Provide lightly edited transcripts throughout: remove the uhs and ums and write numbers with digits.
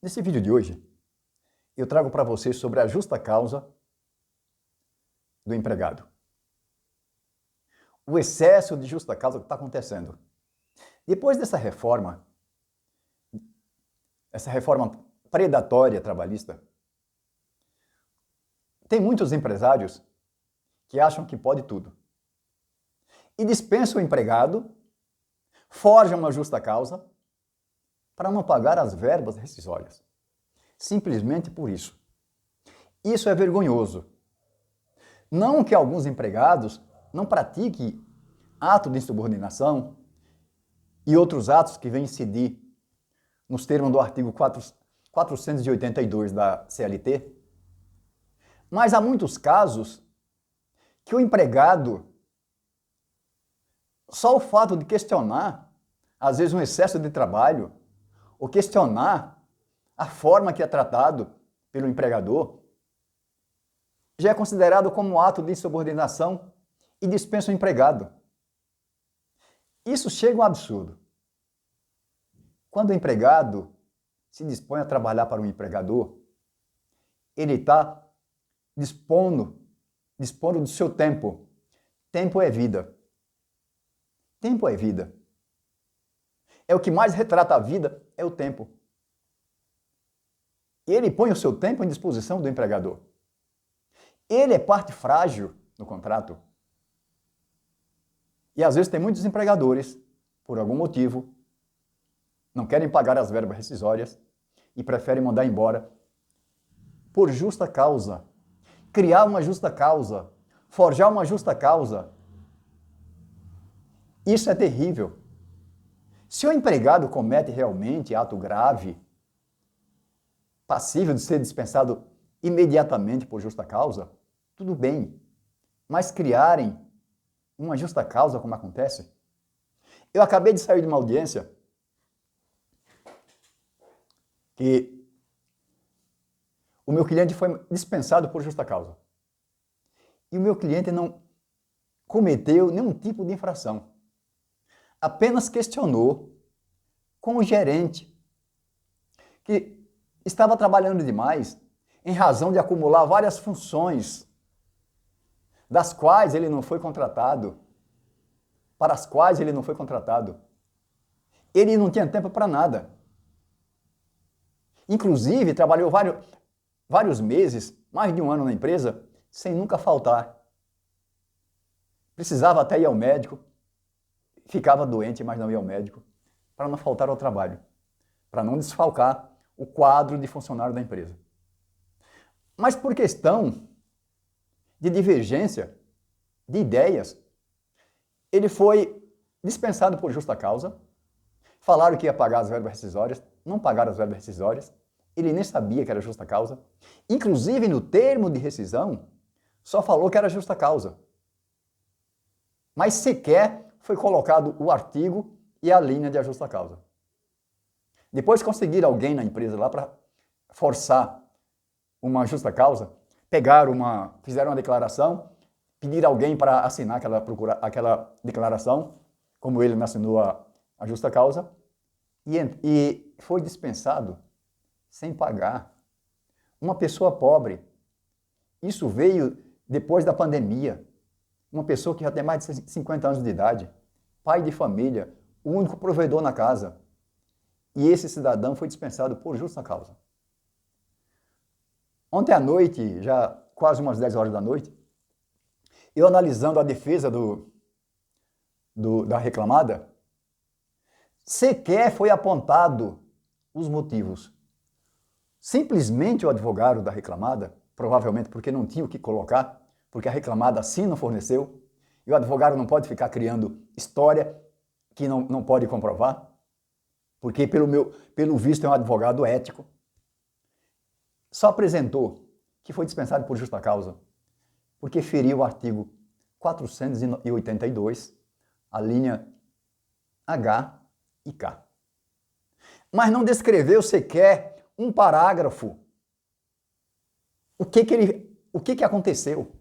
Nesse vídeo de hoje, eu trago para vocês sobre a justa causa do empregado. O excesso de justa causa que está acontecendo. Depois dessa reforma, essa reforma predatória trabalhista, tem muitos empresários que acham que pode tudo. E dispensam o empregado, forjam uma justa causa para não pagar as verbas rescisórias. Simplesmente por isso. Isso é vergonhoso. Não que alguns empregados não pratiquem ato de insubordinação e outros atos que vêm incidir nos termos do artigo 482 da CLT, mas há muitos casos que o empregado, só o fato de questionar, às vezes um excesso de trabalho, ou questionar a forma que é tratado pelo empregador, já é considerado como ato de insubordinação e dispensa o empregado. Isso chega a um absurdo. Quando o empregado se dispõe a trabalhar para um empregador, ele está dispondo do seu tempo. Tempo é vida. Tempo é vida. É o que mais retrata a vida, é o tempo. E ele põe o seu tempo em disposição do empregador. Ele é parte frágil no contrato. E às vezes tem muitos empregadores, por algum motivo, não querem pagar as verbas rescisórias e preferem mandar embora por justa causa. Criar uma justa causa, forjar uma justa causa. Isso é terrível. Se o empregado comete realmente ato grave, passível de ser dispensado imediatamente por justa causa, tudo bem. Mas criarem uma justa causa, como acontece? Eu acabei de sair de uma audiência que o meu cliente foi dispensado por justa causa. E o meu cliente não cometeu nenhum tipo de infração. Apenas questionou com o gerente, que estava trabalhando demais em razão de acumular várias funções, das quais ele não foi contratado, para as quais ele não foi contratado. Ele não tinha tempo para nada. Inclusive, trabalhou vários meses, mais de um ano na empresa, sem nunca faltar. Precisava até ir ao médico, ficava doente, mas não ia ao médico, para não faltar ao trabalho, para não desfalcar o quadro de funcionário da empresa. Mas por questão de divergência de ideias, ele foi dispensado por justa causa, falaram que ia pagar as verbas rescisórias, não pagaram as verbas rescisórias, ele nem sabia que era justa causa, inclusive no termo de rescisão, só falou que era justa causa. Mas sequer foi colocado o artigo e a linha de justa causa. Depois conseguiram alguém na empresa lá para forçar uma justa causa, fizeram uma declaração, pediram alguém para assinar aquela declaração, como ele não assinou a justa causa, e foi dispensado sem pagar. Uma pessoa pobre. Isso veio depois da pandemia. Uma pessoa que já tem mais de 50 anos de idade, pai de família, o único provedor na casa. E esse cidadão foi dispensado por justa causa. Ontem à noite, já quase umas 10 horas da noite, eu analisando a defesa da reclamada, sequer foi apontado os motivos. Simplesmente o advogado da reclamada, provavelmente porque não tinha o que colocar, porque a reclamada assim não forneceu, e o advogado não pode ficar criando história que não pode comprovar, porque pelo visto é um advogado ético, só apresentou que foi dispensado por justa causa, porque feriu o artigo 482, a linha H e K. Mas não descreveu sequer um parágrafo. O que aconteceu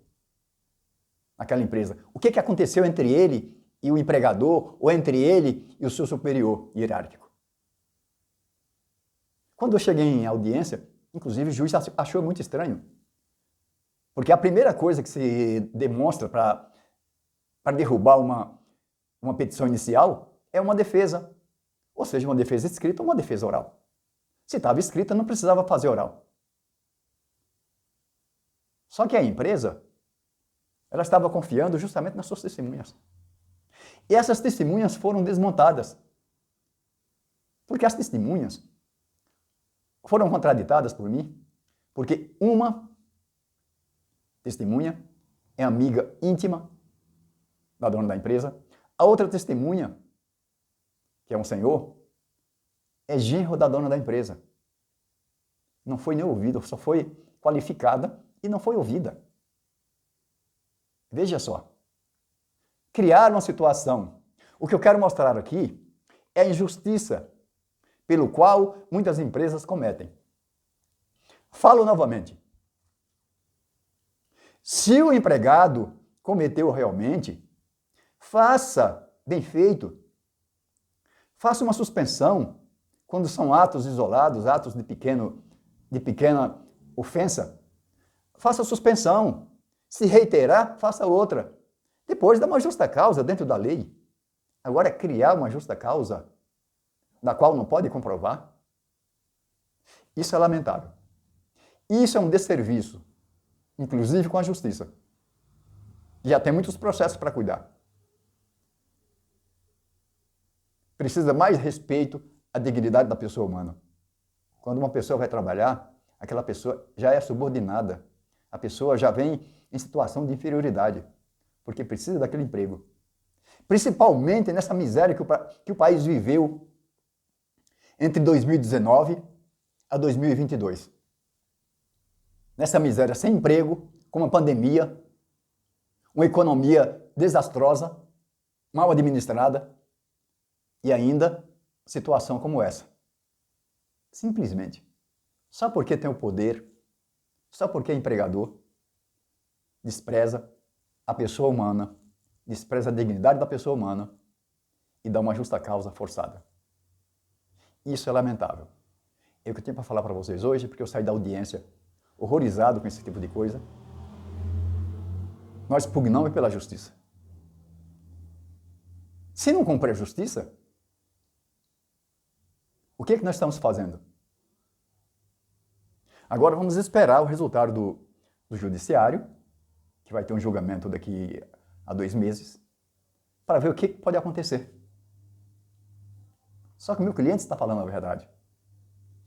naquela empresa? O que aconteceu entre ele e o empregador, ou entre ele e o seu superior hierárquico? Quando eu cheguei em audiência, inclusive o juiz achou muito estranho. Porque a primeira coisa que se demonstra para derrubar uma petição inicial é uma defesa. Ou seja, uma defesa escrita ou uma defesa oral. Se estava escrita, não precisava fazer oral. Só que a empresa, ela estava confiando justamente nas suas testemunhas. E essas testemunhas foram desmontadas. Porque as testemunhas foram contraditadas por mim, porque uma testemunha é amiga íntima da dona da empresa, a outra testemunha, que é um senhor, é genro da dona da empresa. Não foi nem ouvida, só foi qualificada e não foi ouvida. Veja só. Criar uma situação. O que eu quero mostrar aqui é a injustiça pelo qual muitas empresas cometem. Falo novamente. Se o empregado cometeu realmente, faça bem feito. Faça uma suspensão quando são atos isolados, atos de pequena ofensa. Faça suspensão. Se reiterar, faça outra. Depois dá uma justa causa dentro da lei. Agora, criar uma justa causa da qual não pode comprovar, isso é lamentável. Isso é um desserviço, inclusive com a justiça. Já tem muitos processos para cuidar. Precisa mais respeito à dignidade da pessoa humana. Quando uma pessoa vai trabalhar, aquela pessoa já é subordinada. A pessoa já vem em situação de inferioridade, porque precisa daquele emprego. Principalmente nessa miséria que o país viveu entre 2019 a 2022. Nessa miséria sem emprego, com uma pandemia, uma economia desastrosa, mal administrada e ainda situação como essa. Simplesmente. Só porque tem o poder, só porque é empregador, despreza a pessoa humana, despreza a dignidade da pessoa humana e dá uma justa causa forçada. Isso é lamentável. É o que eu tenho para falar para vocês hoje, porque eu saí da audiência horrorizado com esse tipo de coisa. Nós pugnamos pela justiça. Se não cumprir a justiça, o que é que nós estamos fazendo? Agora vamos esperar o resultado do judiciário, que vai ter um julgamento daqui a 2 meses, para ver o que pode acontecer. Só que o meu cliente está falando a verdade.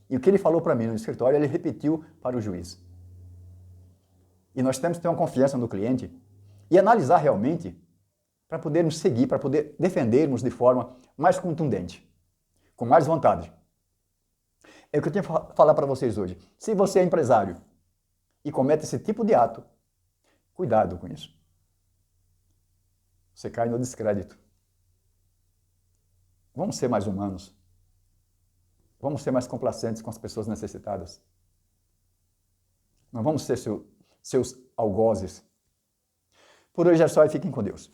E o que ele falou para mim no escritório, ele repetiu para o juiz. E nós temos que ter uma confiança no cliente e analisar realmente para podermos seguir, para poder defendermos de forma mais contundente, com mais vontade. É o que eu tenho que falar para vocês hoje. Se você é empresário e comete esse tipo de ato, cuidado com isso. Você cai no descrédito. Vamos ser mais humanos. Vamos ser mais complacentes com as pessoas necessitadas. Não vamos ser seus algozes. Por hoje é só e fiquem com Deus.